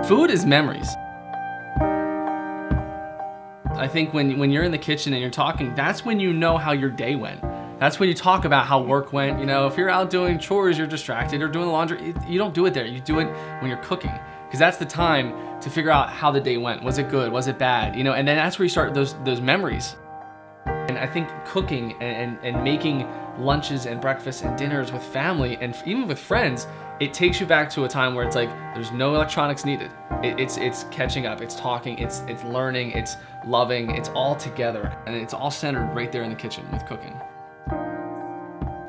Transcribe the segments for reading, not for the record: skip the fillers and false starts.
Food is memories. I think when you're in the kitchen and you're talking, that's when you know how your day went. That's when you talk about how work went. You know, if you're out doing chores, you're distracted, or doing the laundry, you don't do it there. You do it when you're cooking, because that's the time to figure out how the day went. Was it good? Was it bad? You know, and then that's where you start those memories. And I think cooking and making lunches and breakfasts and dinners with family and even with friends, it takes you back to a time where it's like there's no electronics needed. It's catching up, it's talking, it's learning, it's loving, it's all together, and it's all centered right there in the kitchen with cooking.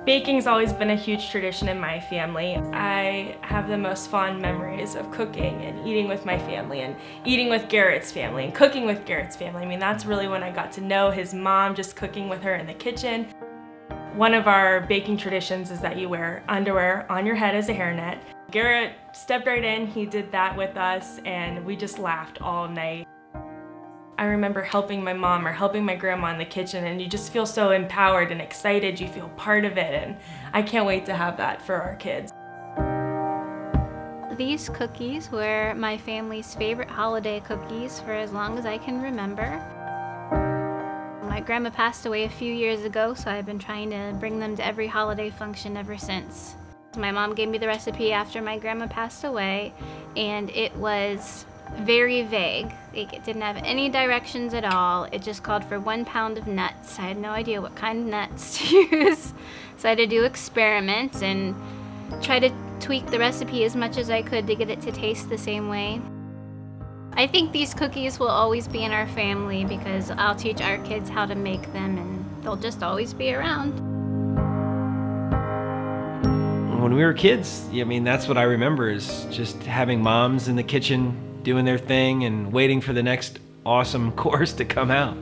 Baking's always been a huge tradition in my family. I have the most fond memories of cooking and eating with my family and eating with Garrett's family and cooking with Garrett's family. I mean, that's really when I got to know his mom, just cooking with her in the kitchen. One of our baking traditions is that you wear underwear on your head as a hairnet. Garrett stepped right in, he did that with us, and we just laughed all night. I remember helping my mom or helping my grandma in the kitchen, and you just feel so empowered and excited, you feel part of it, and I can't wait to have that for our kids. These cookies were my family's favorite holiday cookies for as long as I can remember. My grandma passed away a few years ago, so I've been trying to bring them to every holiday function ever since. My mom gave me the recipe after my grandma passed away, and it was very vague. It didn't have any directions at all. It just called for 1 pound of nuts. I had no idea what kind of nuts to use. So I had to do experiments and try to tweak the recipe as much as I could to get it to taste the same way. I think these cookies will always be in our family because I'll teach our kids how to make them, and they'll just always be around. When we were kids, I mean, that's what I remember, is just having moms in the kitchen doing their thing and waiting for the next awesome course to come out.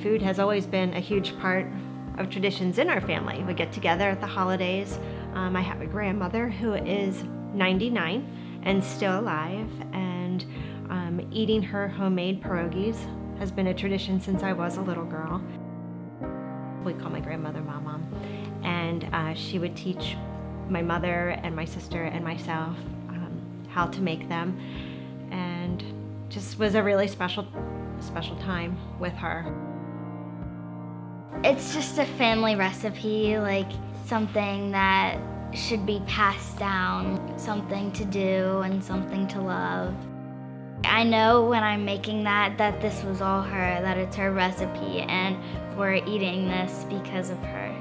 Food has always been a huge part of traditions in our family. We get together at the holidays. I have a grandmother who is 99 and still alive, and eating her homemade pierogies has been a tradition since I was a little girl. We call my grandmother Mom, and she would teach my mother and my sister and myself how to make them, and just was a really special time with her. It's just a family recipe, like something that should be passed down, something to do and something to love. I know when I'm making that this was all her, that it's her recipe, and we're eating this because of her.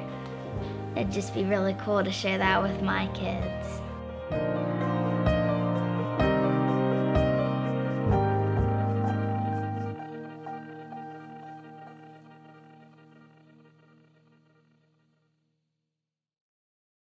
It'd just be really cool to share that with my kids.